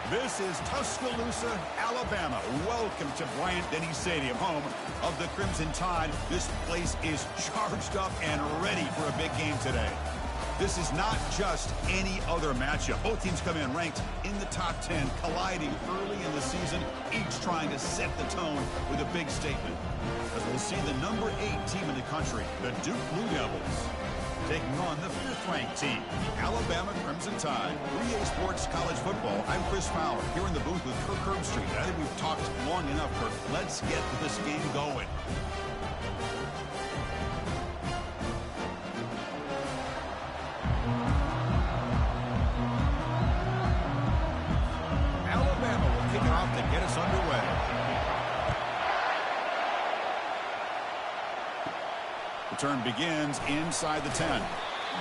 This is Tuscaloosa, Alabama. Welcome to Bryant-Denny Stadium, home of the Crimson Tide. This place is charged up and ready for a big game today. This is not just any other matchup. Both teams come in ranked in the top 10, colliding early in the season, each trying to set the tone with a big statement. As we'll see the number 8 team in the country, the Duke Blue Devils, taking on the 5th-ranked team, the Alabama Crimson Tide. 3A Sports College Football. I'm Chris Fowler, here in the booth with Kirk Herbstreit. I think we've talked long enough, Kirk. Let's get this game going. Alabama will kick it off to get us underway. The turn begins inside the 10.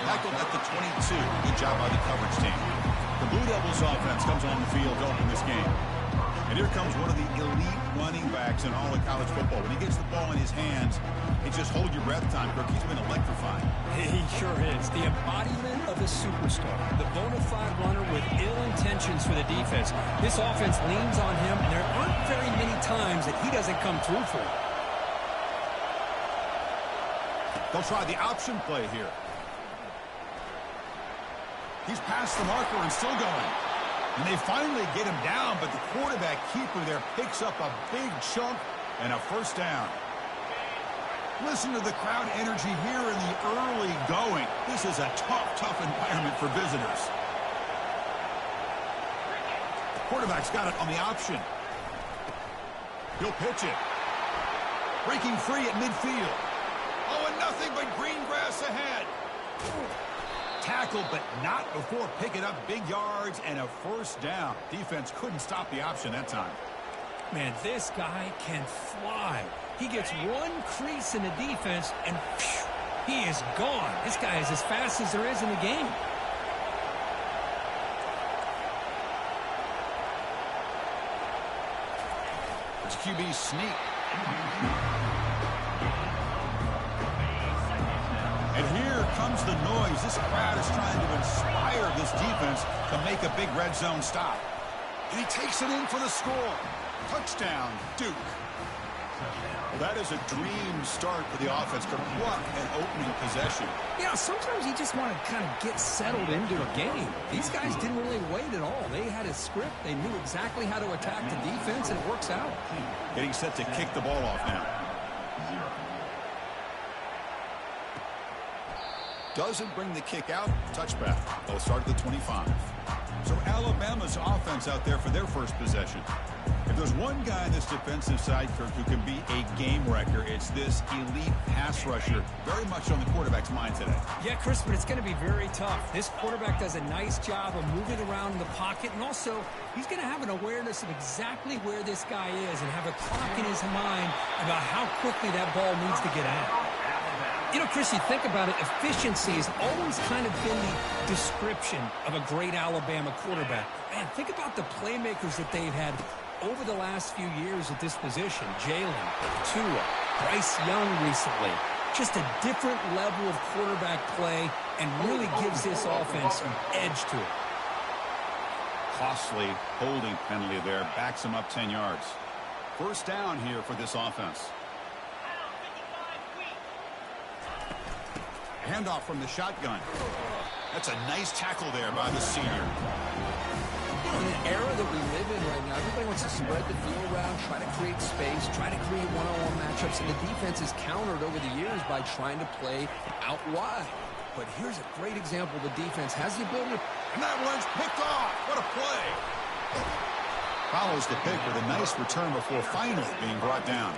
Tackled at the 22. Good job by the coverage team. The Blue Devils offense comes on the field to open this game. And here comes one of the elite running backs in all of college football. When he gets the ball in his hands, it's just hold your breath time, Kirk. He's been electrifying. He sure is. The embodiment of a superstar. The bona fide runner with ill intentions for the defense. This offense leans on him, and there aren't very many times that he doesn't come through for it. They'll try the option play here. He's past the marker and still going. And they finally get him down, but the quarterback keeper there picks up a big chunk and a first down. Listen to the crowd energy here in the early going. This is a tough environment for visitors. The quarterback's got it on the option. He'll pitch it. Breaking free at midfield. Oh, and nothing but green grass ahead. Tackled, but not before picking up big yards and a first down. Defense couldn't stop the option that time. Man, this guy can fly. He gets one crease in the defense, and phew, he is gone. This guy is as fast as there is in the game. It's QB sneak. And here comes the noise. This crowd is trying to inspire this defense to make a big red zone stop. And he takes it in for the score. Touchdown, Duke. Well, that is a dream start for the offense. What an opening possession. Yeah, sometimes you just want to kind of get settled into a game. These guys didn't really wait at all. They had a script. They knew exactly how to attack the defense, and it works out. Getting set to kick the ball off now. Doesn't bring the kick out. Touchback. They'll start at the 25. So Alabama's offense out there for their first possession. If there's one guy on this defensive side, Kirk, who can be a game wrecker, it's this elite pass rusher. Very much on the quarterback's mind today. Yeah, Chris, but it's going to be very tough. This quarterback does a nice job of moving around in the pocket, and also he's going to have an awareness of exactly where this guy is and have a clock in his mind about how quickly that ball needs to get out. You know, Chris, you think about it, efficiency has always kind of been the description of a great Alabama quarterback. Man, think about the playmakers that they've had over the last few years at this position. Jalen, Tua, Bryce Young recently. Just a different level of quarterback play and really gives this offense an edge to it. Costly holding penalty there. Backs him up 10 yards. First down here for this offense. Handoff from the shotgun. That's a nice tackle there by the senior. In an era that we live in right now, everybody wants to spread the field around, try to create space, try to create one-on-one matchups, and the defense is countered over the years by trying to play out wide. But here's a great example. The defense has the ability to... And that one's picked off. What a play. Follows the pick with a nice return before finally being brought down.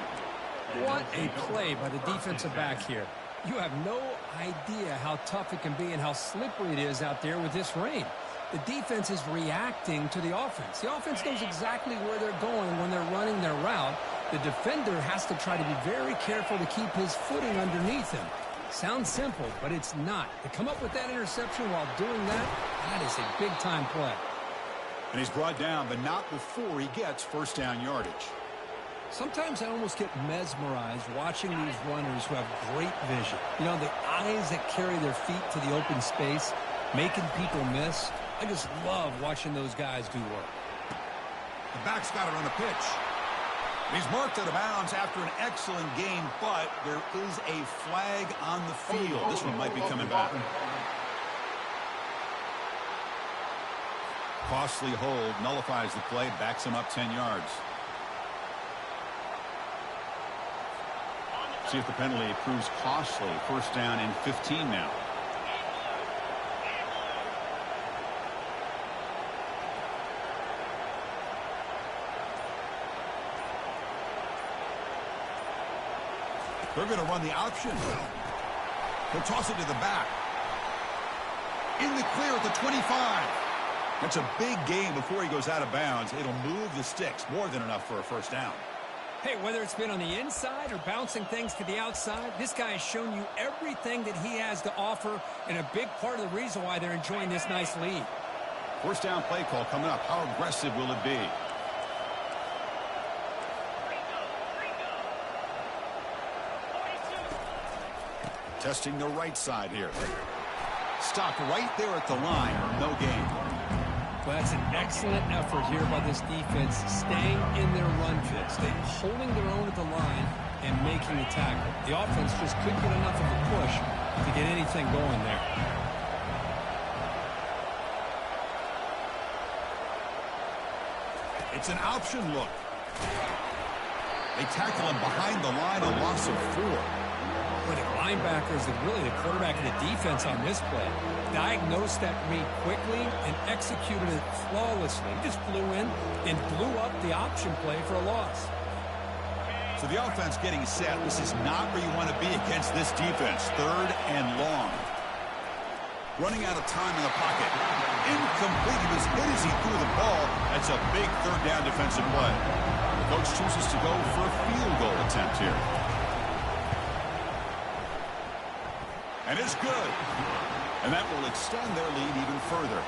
What a play by the defensive back here. You have no idea how tough it can be and how slippery it is out there with this rain. The defense is reacting to the offense. The offense knows exactly where they're going when they're running their route. The defender has to try to be very careful to keep his footing underneath him. Sounds simple, but it's not. To come up with that interception while doing that, that is a big-time play. And he's brought down, but not before he gets first down yardage. Sometimes I almost get mesmerized watching these runners who have great vision. You know, the eyes that carry their feet to the open space, making people miss. I just love watching those guys do work. The back's got it on the pitch. He's marked out of bounds after an excellent game, but there is a flag on the field. This one might be coming back. Costly hold nullifies the play, backs him up 10 yards. See if the penalty proves costly. First down and 15 now. They're going to run the option. He'll toss it to the back. In the clear at the 25. That's a big gain before he goes out of bounds. It'll move the sticks. More than enough for a first down. Hey, whether it's been on the inside or bouncing things to the outside, this guy has shown you everything that he has to offer, and a big part of the reason why they're enjoying this nice lead. First down play call coming up. How aggressive will it be? Testing the right side here. Stopped right there at the line. No gain. Well, that's an excellent effort here by this defense, staying in their run fit, holding their own at the line and making the tackle. The offense just couldn't get enough of a push to get anything going there. It's an option look. They tackle him behind the line, a loss of 4. But the linebackers and really the quarterback and the defense on this play diagnosed that read quickly and executed it flawlessly. He just flew in and blew up the option play for a loss. So the offense getting set. This is not where you want to be against this defense. Third and long. Running out of time in the pocket. Incomplete. He was hit as he threw the ball. That's a big third down defensive play. The coach chooses to go for a field goal attempt here. And it's good. And that will extend their lead even further.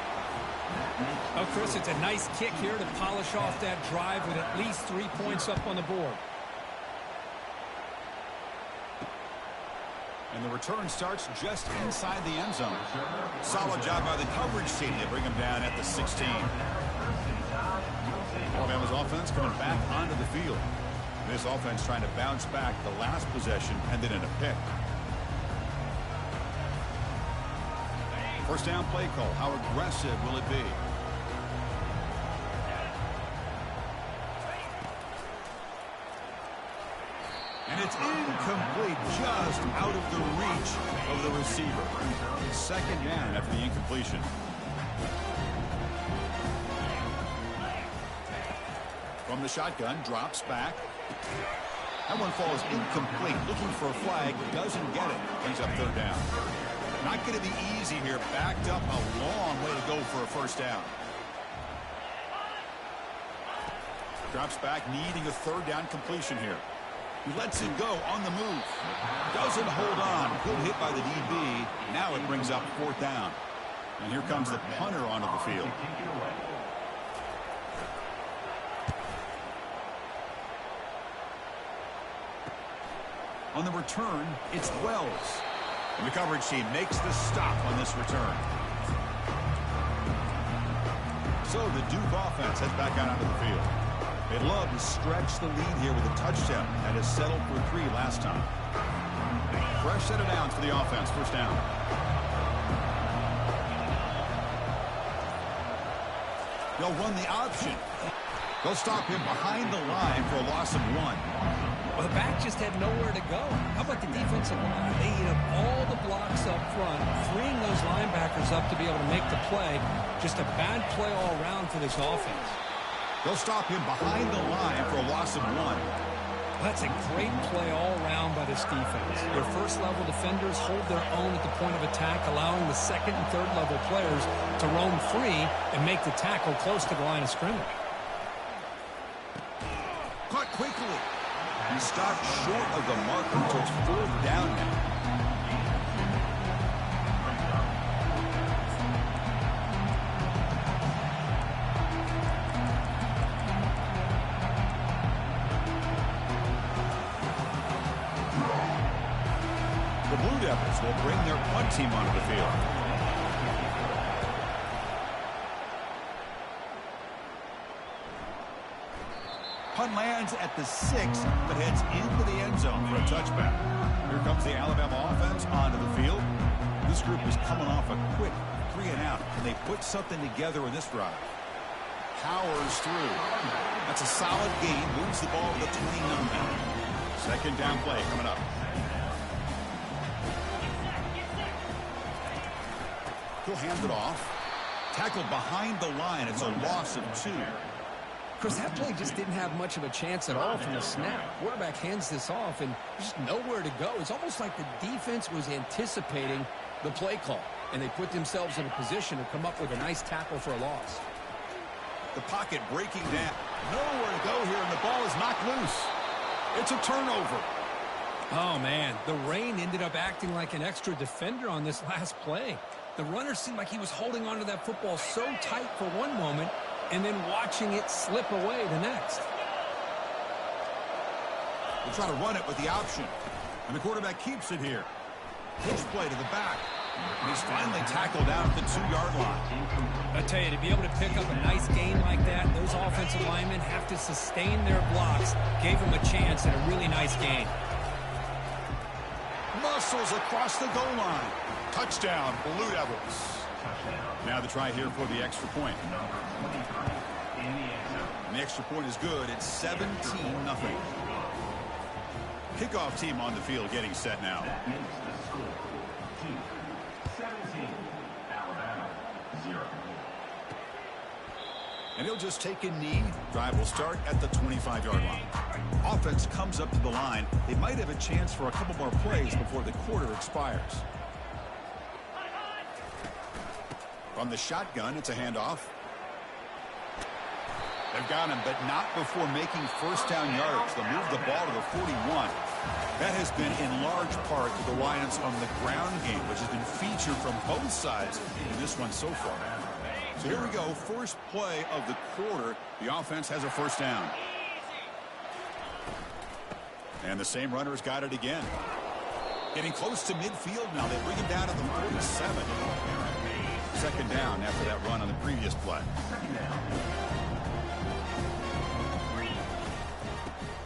Oh, Chris, it's a nice kick here to polish off that drive with at least 3 points up on the board. And the return starts just inside the end zone. Solid job by the coverage team to bring him down at the 16. Alabama's offense coming back onto the field. This offense trying to bounce back. The last possession ended in a pick. First down play call. How aggressive will it be? And it's incomplete, just out of the reach of the receiver. Second down after the incompletion. From the shotgun, drops back. That one falls incomplete. Looking for a flag, doesn't get it. Brings up third down. Not going to be easy here. Backed up a long way to go for a first down. Drops back, needing a third down completion here. He lets it go on the move. Doesn't hold on. Good hit by the DB. Now it brings up fourth down. And here comes the punter onto the field. On the return, it's Wells. And the coverage team makes the stop on this return. So the Duke offense heads back out onto the field. They'd love to stretch the lead here with a touchdown that has settled for 3 last time. Fresh set of downs for the offense. First down. They'll run the option. They'll stop him behind the line for a loss of 1. Well, the back just had nowhere to go. How about the defensive line? They eat up all the blocks up front, freeing those linebackers up to be able to make the play. Just a bad play all around for this offense. They'll stop him behind the line for a loss of 1. That's a great play all around by this defense. Your first-level defenders hold their own at the point of attack, allowing the second and third-level players to roam free and make the tackle close to the line of scrimmage. Caught quickly. He stopped short of the marker until it's fourth down now. The Blue Devils will bring their punt team onto the field. Punt lands at the 6, but heads into the end zone for a touchback. Here comes the Alabama offense onto the field. This group is coming off a quick 3 and out, and they put something together in this drive. Powers through. That's a solid gain. Moves the ball to the 29. Second down play coming up. He'll hand it off. Tackled behind the line. It's a loss of 2. Chris, that play just didn't have much of a chance at all from the snap. Quarterback hands this off, and there's just nowhere to go. It's almost like the defense was anticipating the play call, and they put themselves in a position to come up with a nice tackle for a loss. The pocket breaking down. Nowhere to go here, and the ball is knocked loose. It's a turnover. Oh, man, the rain ended up acting like an extra defender on this last play. The runner seemed like he was holding onto that football so tight for one moment and then watching it slip away the next. They'll try to run it with the option, and the quarterback keeps it here. Pitch play to the back. And he's finally tackled down at the 2-yard line. I tell you, to be able to pick up a nice gain like that, those offensive linemen have to sustain their blocks. Gave him a chance and a really nice gain. Muscles across the goal line. Touchdown, Blue Devils. Now the try here for the extra point. And the extra point is good. It's 17-0. Kickoff team on the field getting set now. And he'll just take a knee. Drive will start at the 25-yard line. Offense comes up to the line. They might have a chance for a couple more plays before the quarter expires. From the shotgun, it's a handoff. They've got him, but not before making first down yardage. They'll move the ball to the 41. That has been in large part the reliance on the ground game, which has been featured from both sides in this one so far. So here we go, first play of the quarter. The offense has a first down. And the same runner's got it again. Getting close to midfield now. They bring him down to the 47. Second down after that run on the previous play.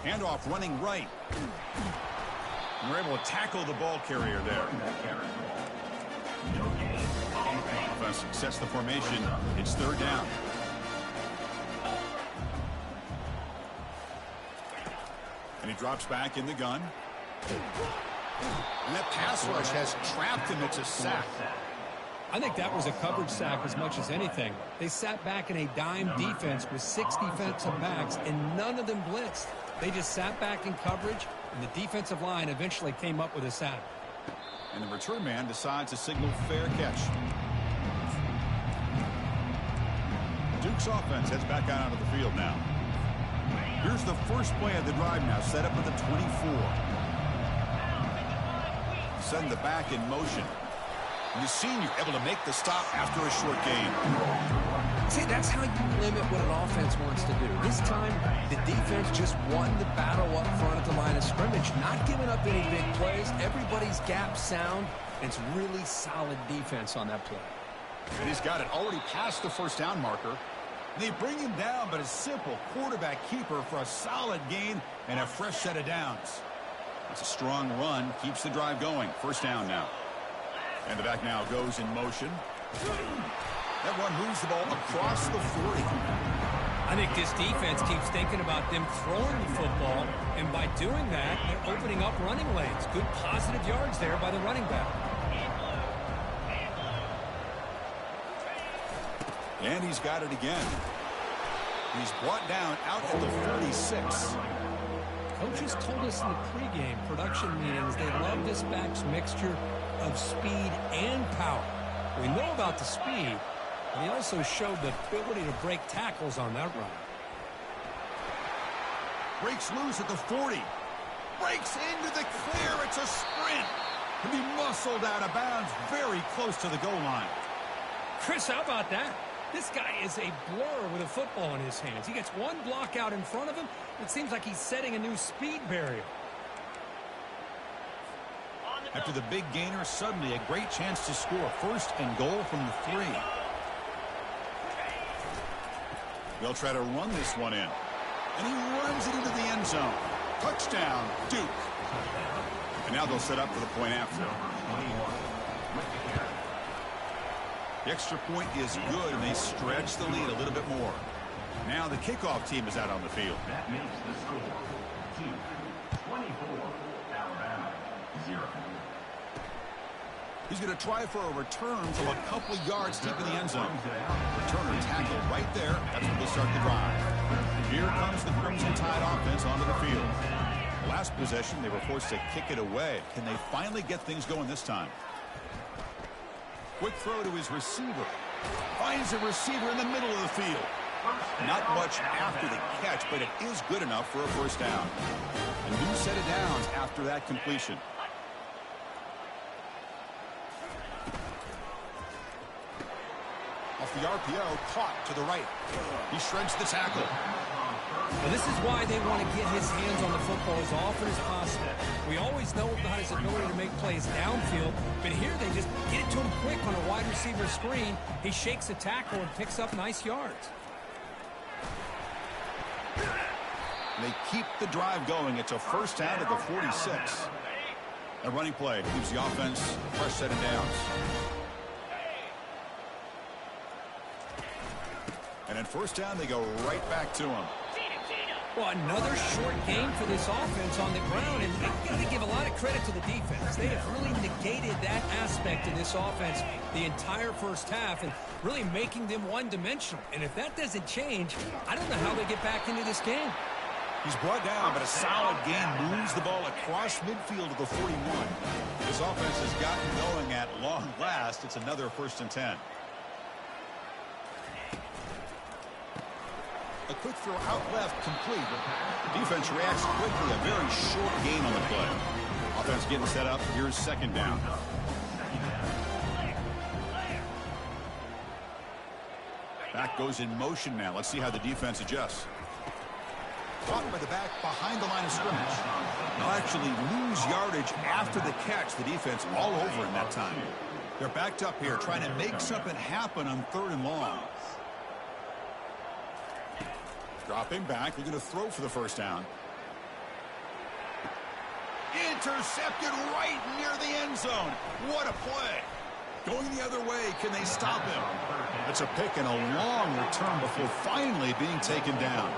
Handoff running right. And we're able to tackle the ball carrier there. Offense sets the formation. It's third down. And he drops back in the gun. And that pass rush has trapped him. It's a sack. I think that was a coverage sack as much as anything. They sat back in a dime defense with 6 defensive backs, and none of them blitzed. They just sat back in coverage, and the defensive line eventually came up with a sack. And the return man decides to signal fair catch. Duke's offense heads back out onto the field now. Here's the first play of the drive now, set up at the 24. Send the back in motion. And the senior able to make the stop after a short gain. See, that's how you limit what an offense wants to do. This time, the defense just won the battle up front at the line of scrimmage, not giving up any big plays. Everybody's gap sound. And it's really solid defense on that play. And he's got it already past the first down marker. They bring him down, but a simple quarterback keeper for a solid gain and a fresh set of downs. It's a strong run, keeps the drive going. First down now. And the back now goes in motion. That run moves the ball across the 40. I think this defense keeps thinking about them throwing the football, and by doing that, they're opening up running lanes. Good positive yards there by the running back. And he's got it again. He's brought down out at the 46. Coaches told us in the pregame production meetings they love this back's mixture of speed and power. We know about the speed, but he also showed the ability to break tackles on that run. Breaks loose at the 40. Breaks into the clear. It's a sprint. To be muscled out of bounds very close to the goal line. Chris, how about that? This guy is a blur with a football in his hands. He gets one block out in front of him. It seems like he's setting a new speed barrier. After the big gainer, suddenly a great chance to score. First and goal from the 3. They'll try to run this one in. And he runs it into the end zone. Touchdown, Duke. And now they'll set up for the point after. The extra point is good, and they stretch the lead a little bit more. Now the kickoff team is out on the field. That makes the score 2-24, Alabama 0. He's going to try for a return from a couple yards deep in the end zone. Returner tackled right there. That's where they'll start the drive. Here comes the Crimson Tide offense onto the field. Last possession, they were forced to kick it away. Can they finally get things going this time? Quick throw to his receiver. Finds a receiver in the middle of the field. Not much after the catch, but it is good enough for a first down. A new set of downs after that completion. Off the RPO, caught to the right. He shreds the tackle. Well, this is why they want to get his hands on the football as often as possible. We always know about his ability to make plays downfield, but here they just get it to him quick on a wide receiver screen. He shakes a tackle and picks up nice yards. They keep the drive going. It's a first down at the 46. A running play gives the offense a fresh set of downs. And at first down, they go right back to him. Well, another short game for this offense on the ground, and you've got to give a lot of credit to the defense. They have really negated that aspect of this offense the entire first half and really making them one-dimensional. And if that doesn't change, I don't know how they get back into this game. He's brought down, but a solid gain moves the ball across midfield to the 41. This offense has gotten going at long last. It's another 1st and 10. A quick throw out left, complete. Defense reacts quickly. A very short gain on the play. Offense getting set up. Here's 2nd down. Back goes in motion now. Let's see how the defense adjusts. Caught by the back behind the line of scrimmage. They'll actually lose yardage after the catch. The defense all over in that time. They're backed up here trying to make something happen on 3rd and long. Dropping back, they're going to throw for the first down. Intercepted right near the end zone. What a play. Going the other way, can they stop him? It's a pick and a long return before finally being taken down.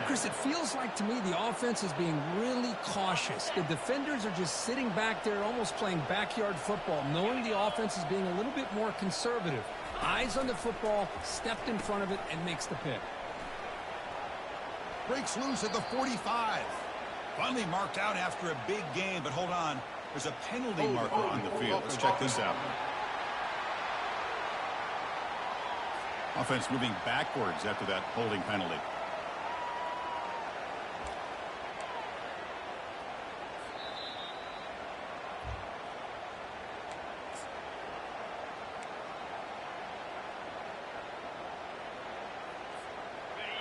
Chris, it feels like to me the offense is being really cautious. The defenders are just sitting back there almost playing backyard football, knowing the offense is being a little bit more conservative. Eyes on the football, stepped in front of it, and makes the pick. Breaks loose at the 45. Finally marked out after a big game, but hold on. There's a penalty marker on the field. Let's check this out. Offense moving backwards after that holding penalty.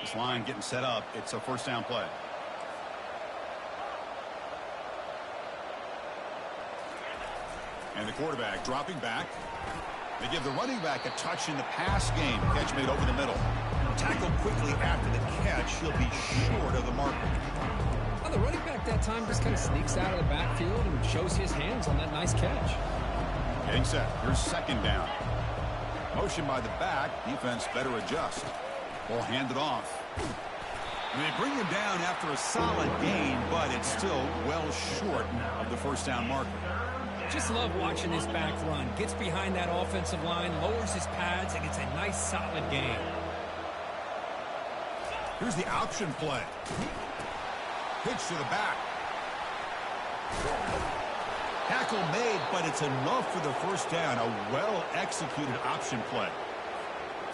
This line getting set up. It's a first down play. And the quarterback dropping back. They give the running back a touch in the pass game. Catch made over the middle. Tackled quickly after the catch. He'll be short of the marker. Well, the running back that time just kind of sneaks out of the backfield and shows his hands on that nice catch. Getting set. Here's 2nd down. Motion by the back. Defense better adjust. Ball handed off. And they bring him down after a solid gain, but it's still well short of the first down marker. Just love watching this back run. Gets behind that offensive line, lowers his pads, and gets a nice solid gain. Here's the option play. Pitch to the back. Tackle made, but it's enough for the first down. A well-executed option play.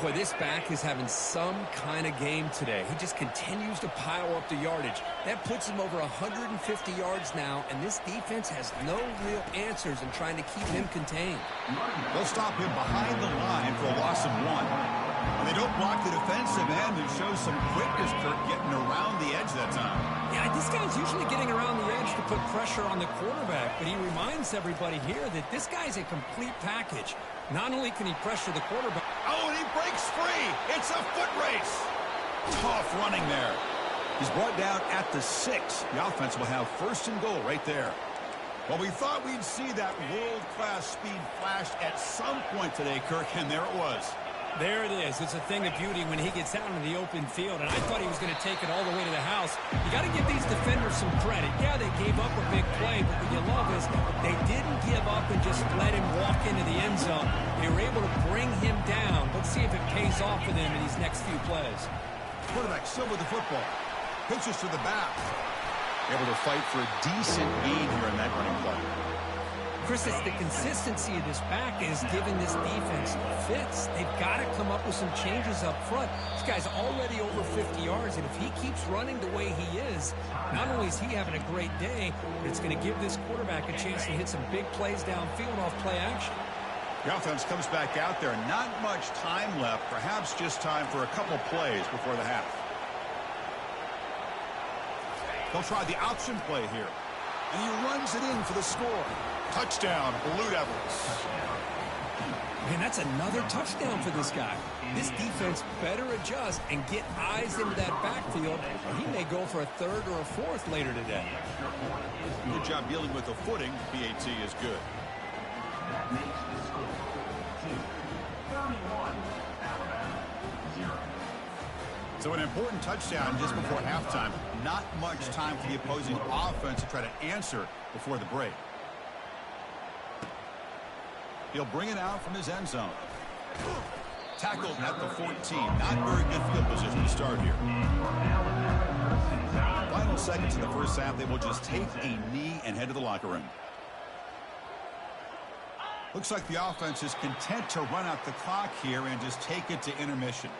Boy, this back is having some kind of game today. He just continues to pile up the yardage. That puts him over 150 yards now, and this defense has no real answers in trying to keep him contained. They'll stop him behind the line for a loss of 1. And they don't block the defensive end, who shows some quickness, Kirk, getting around the edge that time. Yeah, this guy's usually getting around the edge to put pressure on the quarterback, but he reminds everybody here that this guy's a complete package. Not only can he pressure the quarterback. Oh, and he breaks free. It's a foot race. Tough running there. He's brought down at the 6. The offense will have first and goal right there. Well, we thought we'd see that world-class speed flash at some point today, Kirk, and there it was. There it is. It's a thing of beauty when he gets out in the open field, and I thought he was going to take it all the way to the house. You got to give these defenders some credit. Yeah, they gave up a big play, but what you love is they didn't give up and just let him walk into the end zone. They were able to bring him down. Let's see if it pays off for them in these next few plays. Quarterback still with the football. Pitches to the back. Able to fight for a decent gain here in that running play. Chris, it's the consistency of this back is giving this defense fits. They've got to come up with some changes up front. This guy's already over 50 yards, and if he keeps running the way he is, not only is he having a great day, but it's going to give this quarterback a chance to hit some big plays downfield off play action. The offense comes back out there. Not much time left. Perhaps just time for a couple plays before the half. They'll try the option play here. And he runs it in for the score. Touchdown, Blue Devils. Man, that's another touchdown for this guy. This defense better adjust and get eyes into that backfield, or he may go for a third or a fourth later today. Good job dealing with the footing. PAT is good. That makes the score 31, Alabama, 0. So an important touchdown just before halftime. Not much time for the opposing offense to try to answer before the break. He'll bring it out from his end zone. Tackled at the 14. Not very good field position to start here. Final seconds in the first half. They will just take a knee and head to the locker room. Looks like the offense is content to run out the clock here and just take it to intermission.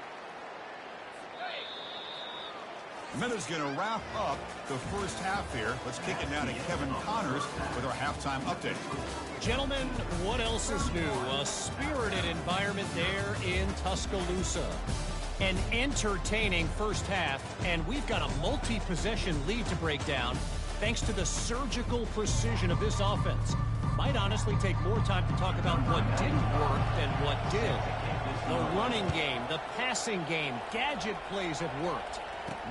The minute's going to wrap up the first half here. Let's kick it now to Kevin Connors with our halftime update. Gentlemen, what else is new? A spirited environment there in Tuscaloosa. An entertaining first half, and we've got a multi-possession lead to break down thanks to the surgical precision of this offense. Might honestly take more time to talk about what didn't work than what did. The running game, the passing game, gadget plays have worked.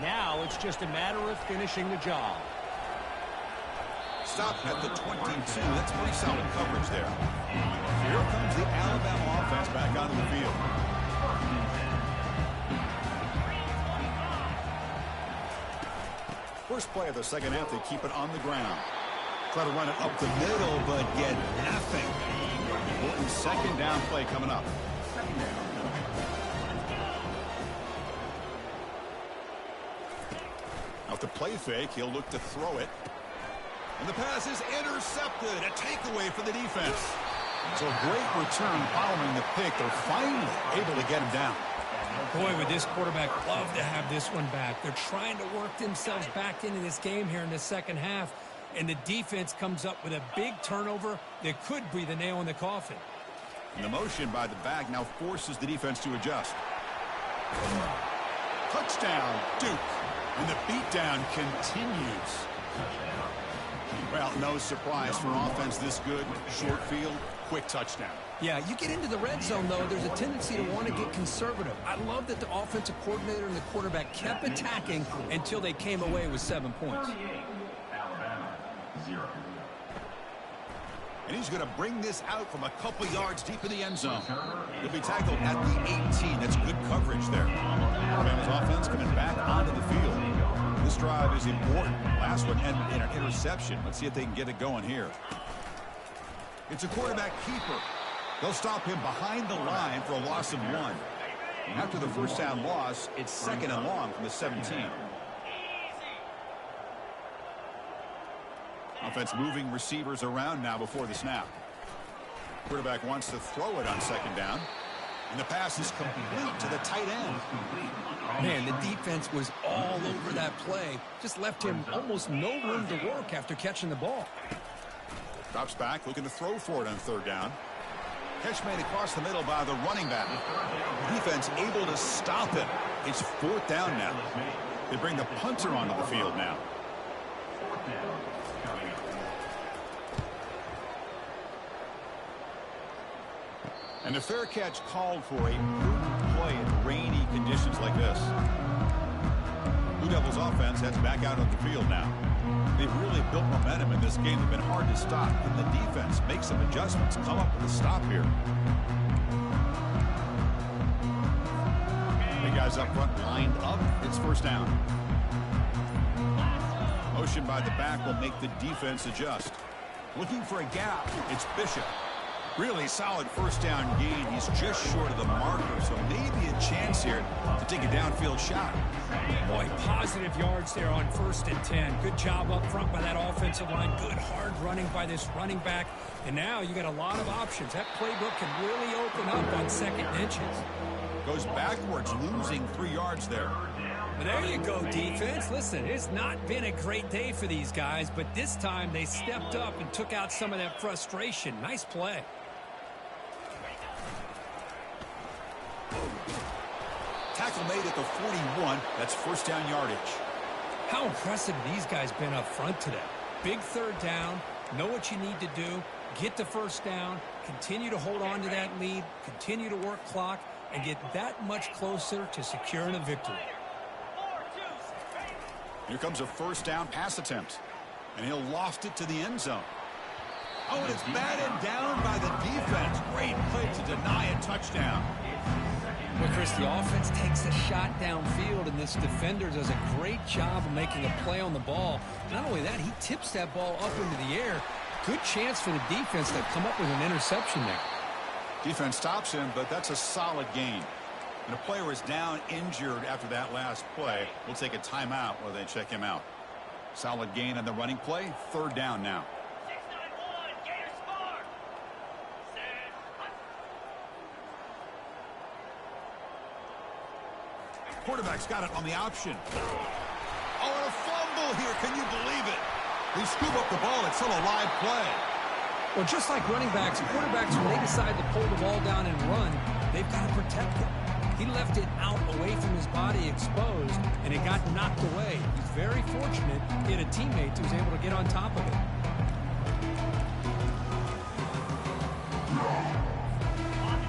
Now it's just a matter of finishing the job. Stop at the 22. That's pretty solid coverage there. Here comes the Alabama offense back onto the field. First play of the second half, they keep it on the ground. Try to run it up the middle, but get nothing. Important second down play coming up. Out the play fake, he'll look to throw it. And the pass is intercepted. A takeaway for the defense. So a great return following the pick. They're finally able to get him down. Boy, would this quarterback love to have this one back. They're trying to work themselves back into this game here in the second half. And the defense comes up with a big turnover that could be the nail in the coffin. And the motion by the back now forces the defense to adjust. Touchdown, Duke. And the beatdown continues. Well, no surprise for offense this good. Short field, quick touchdown. Yeah, you get into the red zone, though, there's a tendency to want to get conservative. I love that the offensive coordinator and the quarterback kept attacking until they came away with 7 points. 38, Alabama, 0. And he's going to bring this out from a couple yards deep in the end zone. He'll be tackled at the 18. That's good coverage there. Alabama's offense coming back onto the field. This drive is important. Last one ended in an interception. Let's see if they can get it going here. It's a quarterback keeper. They'll stop him behind the line for a loss of 1. After the first down loss, it's second and long from the 17. Offense moving receivers around now before the snap. Quarterback wants to throw it on second down. And the pass is complete to the tight end. Man, the defense was all over that play. Just left him almost no room to work after catching the ball. Drops back, looking to throw for it on third down. Catch made across the middle by the running back. Defense able to stop it. It's fourth down now. They bring the punter onto the field now. And a fair catch called for a prudent play in rainy conditions like this. Blue Devils offense heads back out on the field now. They've really built momentum in this game. They've been hard to stop. Can the defense make some adjustments, come up with a stop here? The guys up front lined up. It's first down. Motion by the back will make the defense adjust. Looking for a gap. It's Bishop. Really solid first down gain. He's just short of the marker, so maybe a chance here to take a downfield shot. Boy, positive yards there on 1st and 10. Good job up front by that offensive line. Good hard running by this running back. And now you got a lot of options. That playbook can really open up on 2nd and inches. Goes backwards, losing 3 yards there. Well, there you go, defense. Listen, it's not been a great day for these guys, but this time they stepped up and took out some of that frustration. Nice play. Tackle made at the 41. That's first down yardage. How impressive these guys been up front today. Big 3rd down. Know what you need to do. Get the first down. Continue to hold on to that lead. Continue to work clock and get that much closer to securing a victory. Here comes a first down pass attempt. And he'll loft it to the end zone. Oh, and it's batted down by the defense. Great play to deny a touchdown. Well, Chris, the offense takes a shot downfield, and this defender does a great job of making a play on the ball. Not only that, he tips that ball up into the air. Good chance for the defense to come up with an interception there. Defense stops him, but that's a solid gain. And a player is down injured after that last play. We'll take a timeout while they check him out. Solid gain on the running play. 3rd down now. Quarterback's got it on the option. Oh, and a fumble here. Can you believe it? They scoop up the ball. It's still a live play. Well, just like running backs, quarterbacks, when they decide to pull the ball down and run, they've got to protect it. He left it out away from his body exposed, and it got knocked away. He's very fortunate he had a teammate who was able to get on top of it.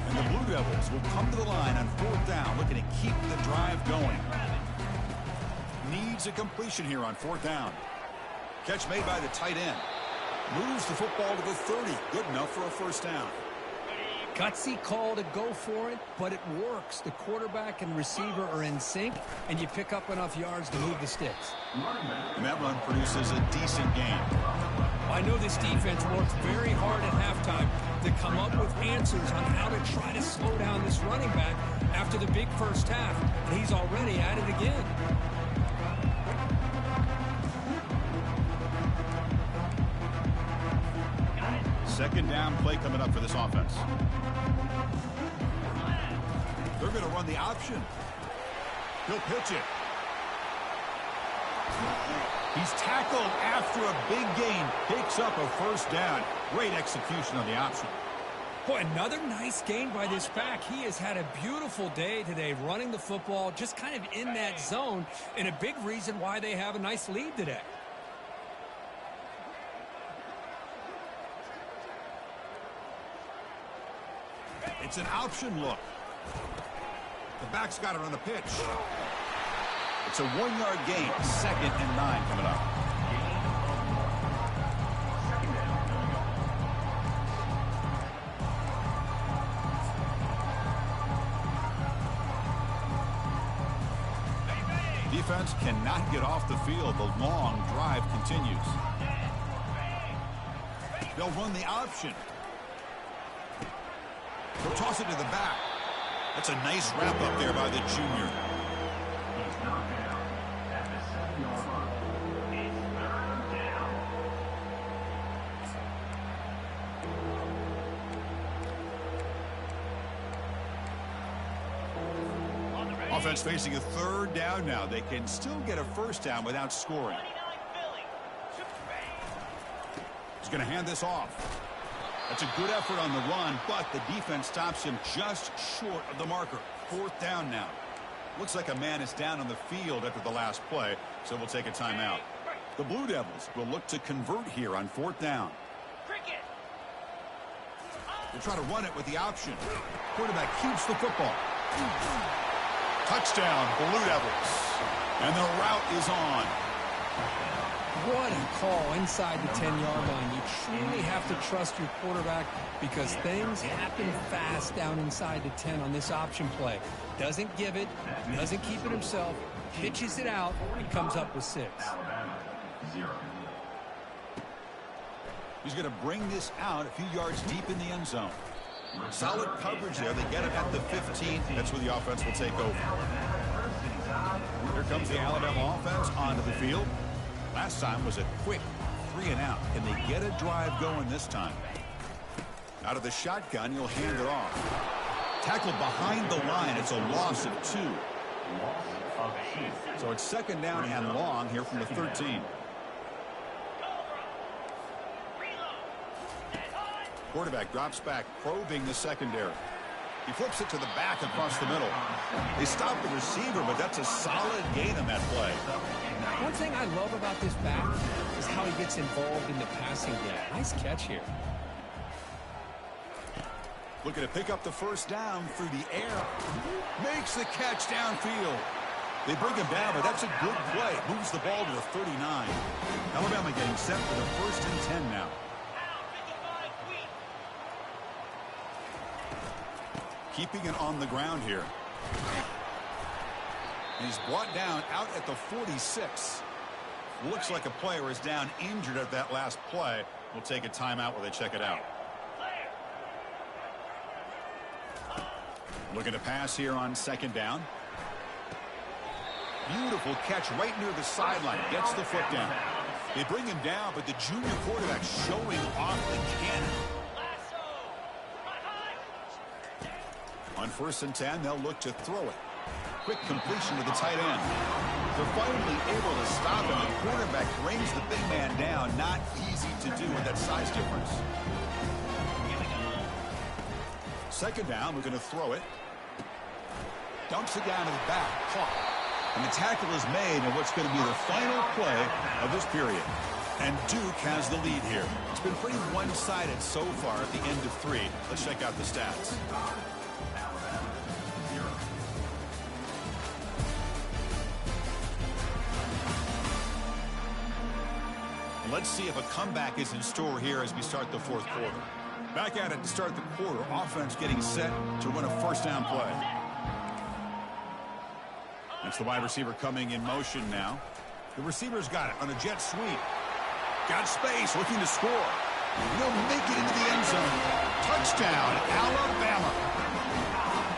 And the Blue Devils will come to the line on 4th down, looking to keep the drive going. Needs a completion here on 4th down. Catch made by the tight end. Moves the football to the 30. Good enough for a first down. Gutsy call to go for it, but it works. The quarterback and receiver are in sync, and you pick up enough yards to move the sticks. And that run produces a decent gain. I know this defense worked very hard at halftime to come up with answers on how to try to slow down this running back after the big first half, and he's already at it again. Second down play coming up for this offense. They're going to run the option. He'll pitch it. He's tackled after a big gain. Picks up a first down. Great execution on the option. Boy, another nice gain by this back. He has had a beautiful day today running the football, just kind of in that zone, and a big reason why they have a nice lead today. It's an option look. The back's got it on the pitch. It's a 1-yard gain. 2nd and 9 coming up. Defense cannot get off the field. The long drive continues. They'll run the option. They'll toss it to the back. That's a nice wrap up there by the junior. He's knocked down at the 7-yard line. It's 3rd down. Offense facing a 3rd down now. They can still get a first down without scoring. He's going to hand this off. That's a good effort on the run, but the defense stops him just short of the marker. 4th down now. Looks like a man is down on the field after the last play, so we'll take a timeout. The Blue Devils will look to convert here on 4th down. They'll try to run it with the option. Quarterback keeps the football. Touchdown, Blue Devils. And the route is on. What a call inside the 10-yard line. You truly have to trust your quarterback because things happen fast down inside the 10 on this option play. Doesn't give it, doesn't keep it himself, pitches it out, and comes up with 6. He's going to bring this out a few yards deep in the end zone. Solid coverage there. They get it at the 15. That's where the offense will take over. Here comes the Alabama offense onto the field. Last time was a quick 3-and-out. Can they get a drive going this time? Out of the shotgun, he'll hand it off. Tackled behind the line. It's a loss of 2. So it's 2nd down and long here from the 13. Quarterback drops back, probing the secondary. He flips it to the back across the middle. They stop the receiver, but that's a solid gain on that play. One thing I love about this back is how he gets involved in the passing game. Nice catch here. Looking to pick up the 1st down through the air. Makes the catch downfield. They bring him down, but that's a good play. Moves the ball to the 39. Alabama getting set for the 1st and 10 now. Keeping it on the ground here. And he's brought down out at the 46. Looks like a player is down injured at that last play. We'll take a timeout while they check it out. Looking to pass here on 2nd down. Beautiful catch right near the sideline. Gets the foot down. They bring him down, but the junior quarterback showing off the cannon. On 1st and 10, they'll look to throw it. Quick completion to the tight end. They're finally able to stop him. The quarterback brings the big man down. Not easy to do with that size difference. 2nd down, we're going to throw it. Dumps it down to the back. Caught. And the tackle is made in what's going to be the final play of this period. And Duke has the lead here. It's been pretty one-sided so far at the end of 3. Let's check out the stats. Let's see if a comeback is in store here as we start the 4th quarter. Back at it to start the quarter. Offense getting set to run a 1st down play. That's the wide receiver coming in motion now. The receiver's got it on a jet sweep. Got space, looking to score. He'll make it into the end zone. Touchdown, Alabama.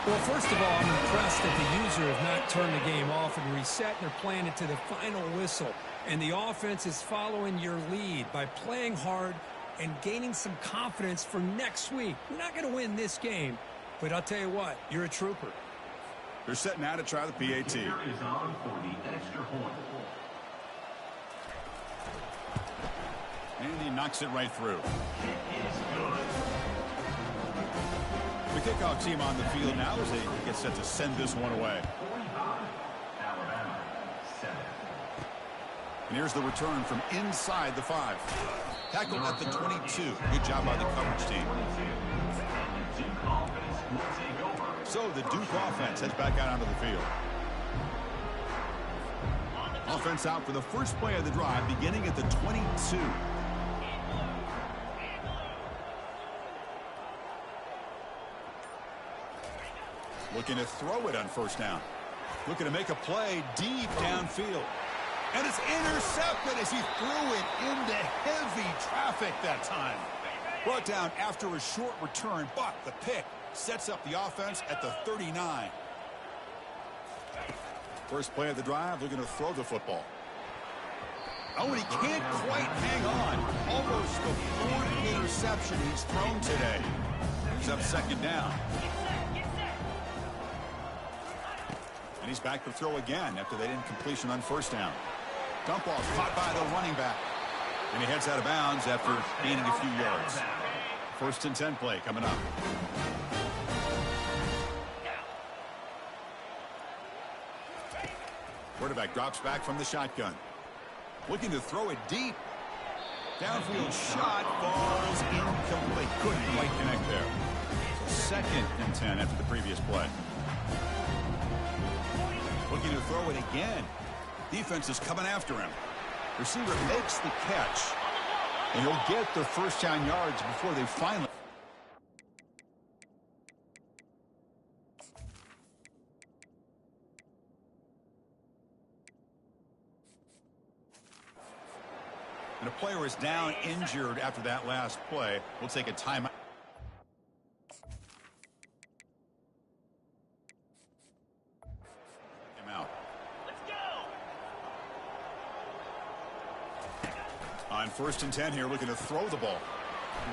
Well, first of all, I'm impressed that the user has not turned the game off and reset. They're playing it to the final whistle. And the offense is following your lead by playing hard and gaining some confidence for next week. We're not going to win this game, but I'll tell you what, you're a trooper. They're set now to try the PAT. Is on for the extra point. And he knocks it right through. It is good. The kickoff team on the field now as they get set to send this one away. 45. Alabama 7. And here's the return from inside the 5. Tackled at the 22. Good job by the coverage team. And the Duke offense will take over. So the Duke offense heads back out onto the field. Offense out for the first play of the drive, beginning at the 22. Looking to throw it on 1st down. Looking to make a play deep downfield. And it's intercepted as he threw it into heavy traffic that time. Brought down after a short return, but the pick sets up the offense at the 39. First play of the drive, looking to throw the football. Oh, and he can't quite hang on. Almost the 4th interception he's thrown today. He's up 2nd down. And he's back to throw again after that incompletion on 1st down. Dump off caught by the running back. And he heads out of bounds after gaining a few yards. 1st and 10 play coming up. Quarterback drops back from the shotgun. Looking to throw it deep. Downfield shot falls incomplete. Couldn't quite connect there. 2nd and 10 after the previous play. Looking to throw it again. Defense is coming after him. Receiver makes the catch. And he'll get the first down yards before they finally... And a player is down injured after that last play. We'll take a timeout. On 1st and 10 here, looking to throw the ball.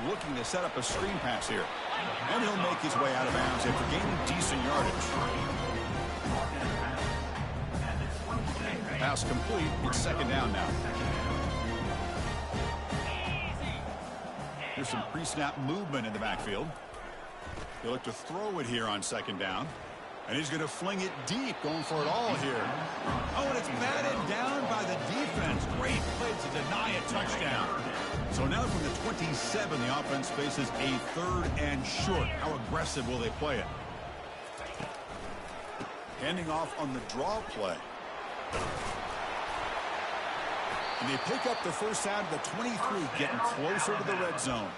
Looking to set up a screen pass here. And he'll make his way out of bounds after gaining decent yardage. Pass complete. It's 2nd down now. There's some pre-snap movement in the backfield. He'll look to throw it here on 2nd down. And he's going to fling it deep, going for it all here. Oh, and it's batted down by the defense. Great play to deny a touchdown. So now from the 27, the offense faces a 3rd and short. How aggressive will they play it? Handing off on the draw play. And they pick up the first down to the 23, getting closer to the red zone.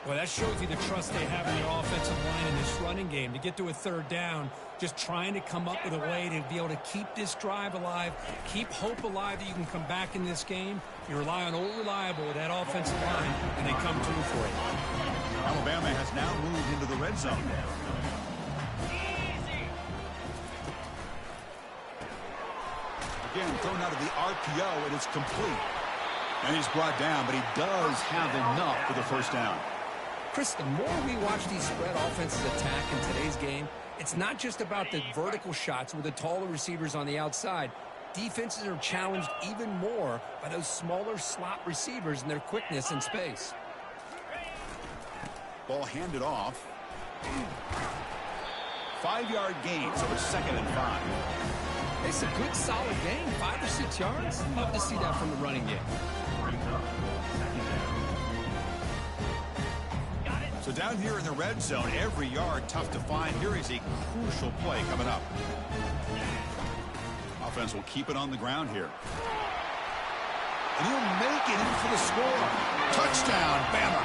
Well, that shows you the trust they have in their offensive line in this running game. To get to a 3rd down, just trying to come up with a way to be able to keep this drive alive, keep hope alive that you can come back in this game. You rely on Old Reliable with that offensive line, and they come through for it. Alabama has now moved into the red zone. Again, thrown out of the RPO, and it's complete. And he's brought down, but he does have enough for the first down. Chris, the more we watch these spread offenses attack in today's game, it's not just about the vertical shots with the taller receivers on the outside. Defenses are challenged even more by those smaller slot receivers and their quickness in space. Ball handed off. 5-yard gain, so it's 2nd and 5. It's a good, solid gain, 5 or 6 yards. Love to see that from the running game. So down here in the red zone, every yard tough to find. Here is a crucial play coming up. Offense will keep it on the ground here. And he'll make it in for the score. Touchdown, Bama.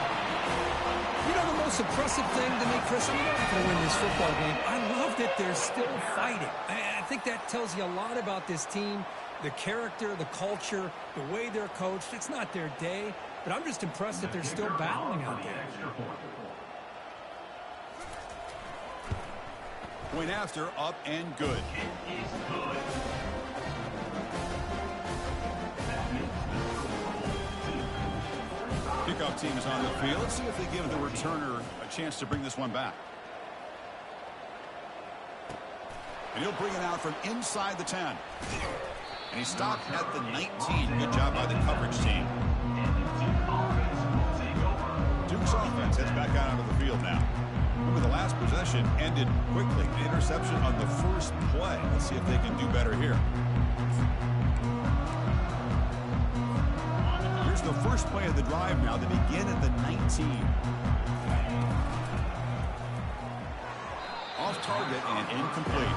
You know the most impressive thing to me, Chris, I'm not going to win this football game. I love that they're still fighting. I think that tells you a lot about this team, the character, the culture, the way they're coached. It's not their day, but I'm just impressed that they're still battling out there. Point after, up and good. Kickoff team is on the field. Let's see if they give the returner a chance to bring this one back. And he'll bring it out from inside the 10. And he stopped at the 19. Good job by the coverage team. Duke's offense heads back out onto the field now. Remember, the last possession ended quickly. An interception on the first play. Let's see if they can do better here. Here's the first play of the drive now. They begin at the 19. Off target and incomplete.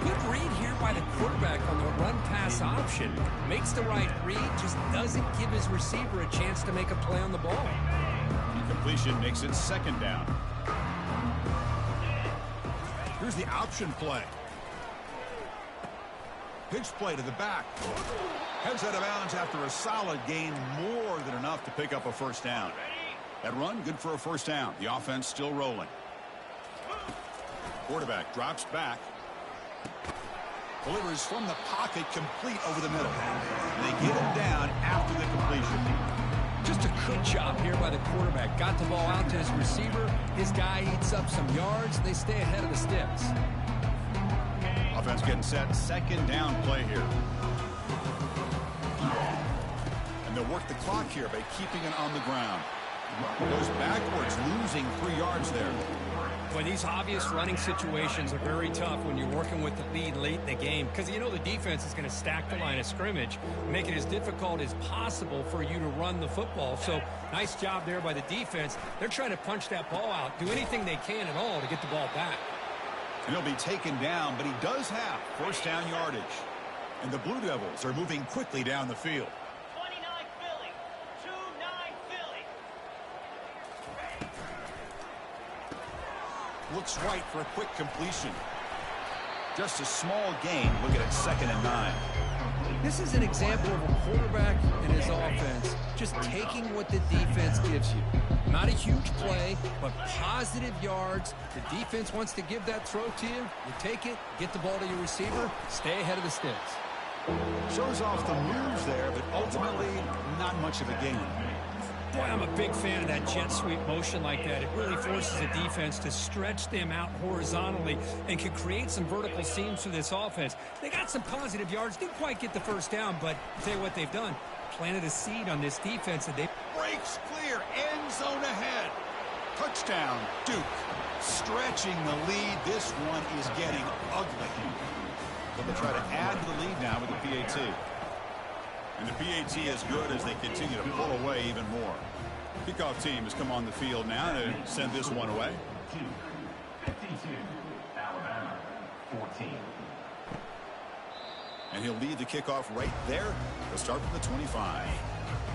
Good read here by the quarterback on the run-pass option. Makes the right read, just doesn't give his receiver a chance to make a play on the ball. Incompletion makes it 2nd down. Here's the option play. Pitch play to the back. Heads out of bounds after a solid gain, more than enough to pick up a first down. That run, good for a first down. The offense still rolling. Quarterback drops back. Delivers from the pocket, complete over the middle. And they get him down after the completion. Just a good job here by the quarterback. Got the ball out to his receiver. His guy eats up some yards. They stay ahead of the sticks. Offense getting set. 2nd down play here. And they'll work the clock here by keeping it on the ground. Goes backwards, losing 3 yards there. Boy, these obvious running situations are very tough when you're working with the lead late in the game, because you know the defense is going to stack the line of scrimmage, make it as difficult as possible for you to run the football. So nice job there by the defense. They're trying to punch that ball out, do anything they can at all to get the ball back. And he'll be taken down, but he does have first down yardage. And the Blue Devils are moving quickly down the field. 29 Philly. 2-9 Philly. Looks right for a quick completion. Just a small gain. Look at it, 2nd and 9. This is an example of a quarterback and his offense just taking what the defense gives you. Not a huge play, but positive yards. The defense wants to give that throw to you. You take it, get the ball to your receiver, stay ahead of the sticks. Shows off the moves there, but ultimately not much of a gain. Boy, I'm a big fan of that jet sweep motion like that. It really forces a defense to stretch them out horizontally and can create some vertical seams for this offense. They got some positive yards, didn't quite get the first down, but I'll tell you what they've done. Planted a seed on this defense. And they Breaks clear, end zone ahead. Touchdown, Duke. Stretching the lead. This one is getting ugly. But they'll try to add to the lead now with the PAT. And the PAT is good as they continue to pull away even more. Kickoff team has come on the field now to send this one away. 52, Alabama, 14. And he'll lead the kickoff right there. They'll start from the 25.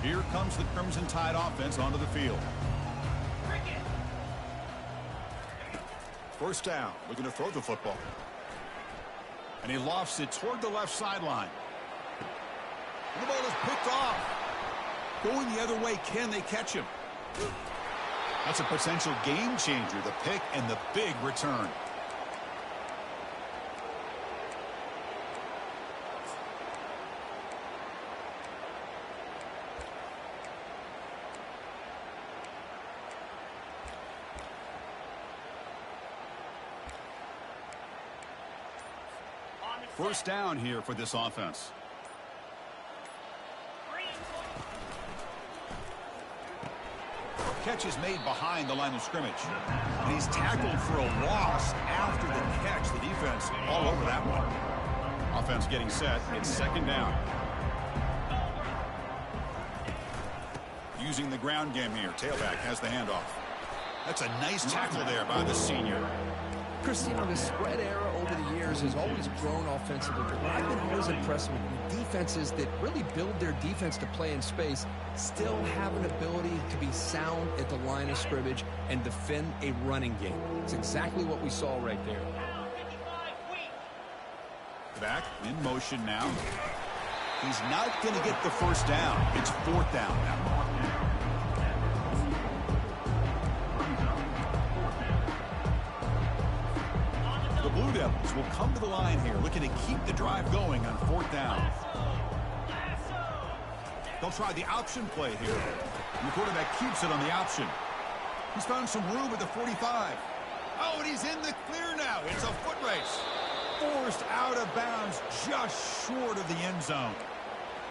Here comes the Crimson Tide offense onto the field. First down, looking to throw the football. And he lofts it toward the left sideline. The ball is picked off. Going the other way, can they catch him? That's a potential game changer, the pick and the big return. First down here for this offense. Catch is made behind the line of scrimmage. And he's tackled for a loss after the catch. The defense all over that one. Offense getting set. It's 2nd down. Using the ground game here. Tailback has the handoff. That's a nice tackle there by the senior. Christine, the spread era over the years has always grown offensively, but what I've been always impressed with defenses that really build their defense to play in space still have an ability to be sound at the line of scrimmage and defend a running game. It's exactly what we saw right there. Back in motion now. He's not going to get the first down. It's 4th down now. The Blue Devils will come to the line here, looking to keep the drive going on 4th down. They'll try the option play here. And the quarterback keeps it on the option. He's found some room at the 45. Oh, and he's in the clear now. It's a foot race. Forced out of bounds just short of the end zone.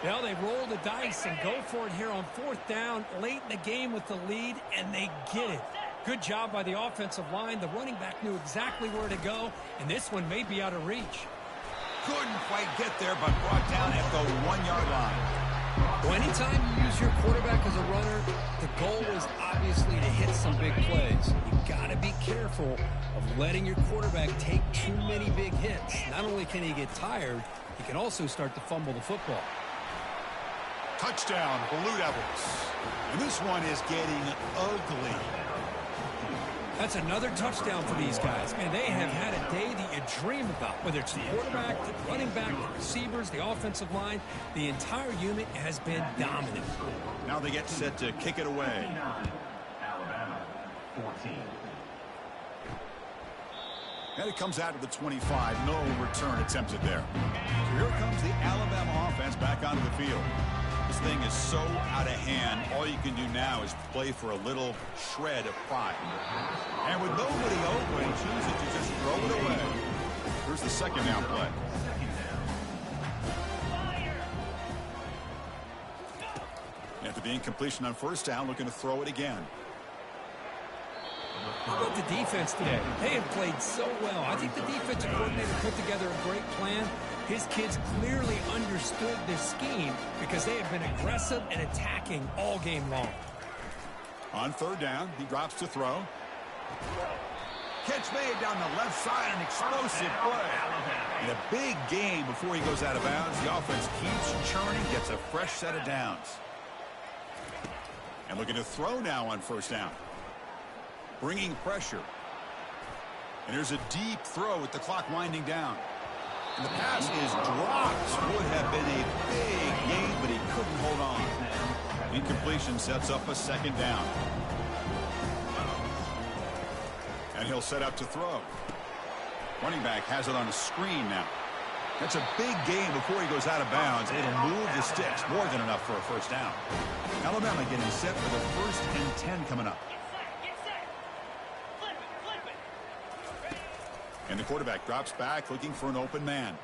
Well, they roll the dice and go for it here on 4th down, late in the game with the lead, and they get it. Good job by the offensive line. The running back knew exactly where to go, and this one may be out of reach. Couldn't quite get there, but brought down at the 1-yard line. Well, anytime you use your quarterback as a runner, the goal is obviously to hit some big plays. You've got to be careful of letting your quarterback take too many big hits. Not only can he get tired, he can also start to fumble the football. Touchdown, Blue Devils. And this one is getting ugly. That's another touchdown for these guys. Man, they have had a day that you dream about. Whether it's the quarterback, the running back, the receivers, the offensive line, the entire unit has been dominant. Now they get set to kick it away. Alabama, 14. And it comes out to the 25. No return attempted there. So here comes the Alabama offense back onto the field. This thing is so out of hand, all you can do now is play for a little shred of pride. And with nobody open, choosing to just throw it away. Here's the 2nd down play. After the incompletion on 1st down, looking to throw it again. How about the defense today? They have played so well. I think the defensive coordinator put together a great plan. His kids clearly understood this scheme because they have been aggressive and attacking all game long. On 3rd down, he drops to throw. catch made down the left side, an explosive play. And a big game before he goes out of bounds. The offense keeps churning, gets a fresh set of downs. And looking to throw now on first down. Bringing pressure. And there's a deep throw with the clock winding down. And the pass is dropped. Would have been a big gain, but he couldn't hold on. Incompletion sets up a second down. And he'll set up to throw. Running back has it on a screen now. That's a big gain before he goes out of bounds. It'll move the sticks. More than enough for a first down. Alabama getting set for the 1st and 10 coming up. And the quarterback drops back looking for an open man.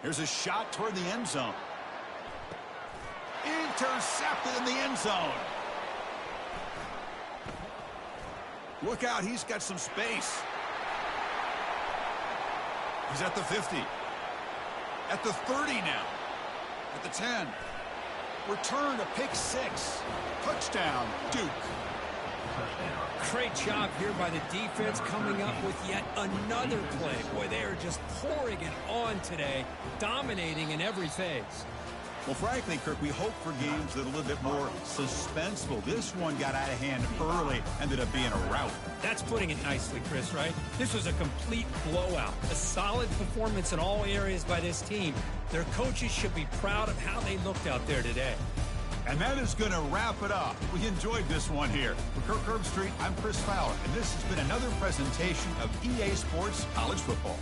Here's a shot toward the end zone. Intercepted in the end zone. Look out, he's got some space. He's at the 50. At the 30 now. At the 10. Return to pick 6. Touchdown, Duke. Great job here by the defense coming up with yet another play. Boy, they are just pouring it on today, dominating in every phase. Well, frankly, Kirk, we hope for games that are a little bit more suspenseful. This one got out of hand early, ended up being a rout. That's putting it nicely, Chris, right? This was a complete blowout. A solid performance in all areas by this team. Their coaches should be proud of how they looked out there today. And that is going to wrap it up. We enjoyed this one here. For Kirk Herbstreit, I'm Chris Fowler, and this has been another presentation of EA Sports College Football.